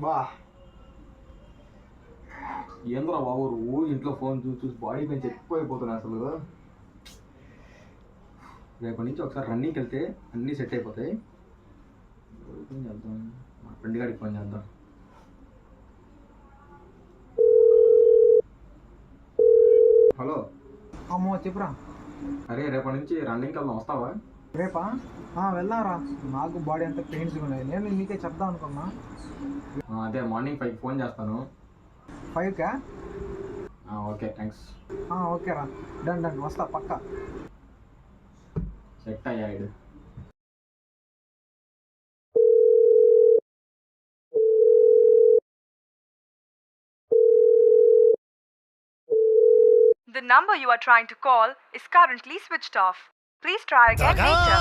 బా ఏంద్రా బాబు రోజు ఇంట్లో ఫోన్ చూసి చూసి బాడీ పెంచి ఎక్కువైపోతున్నాయి అసలు. రేపటి నుంచి ఒకసారి రన్నింగ్కి వెళ్తే అన్నీ సెట్ అయిపోతాయి. ఫోన్ చేద్దాం, మా ఫ్రెండ్ గారికి ఫోన్ చేద్దాం. హలో. అమ్మో చెప్పురా. అరే రేపటి నుంచి రన్నింగ్కి వెళ్దాం, వస్తావా? రేపా వెళ్దాంరా. నాకు బాడీ అంతా పెయిన్స్గా ఉన్నాయి. నేను మీకే చెప్దాం అనుకున్నా. అదే మార్నింగ్ 5కి ఫోన్ చేస్తాను. 5కా? Okay thanks. ఓకేరా, డన్ డన్, వస్తా పక్కా. సెట్ అయ్యాడు. The number you are trying to call is currently switched off. Please try again later.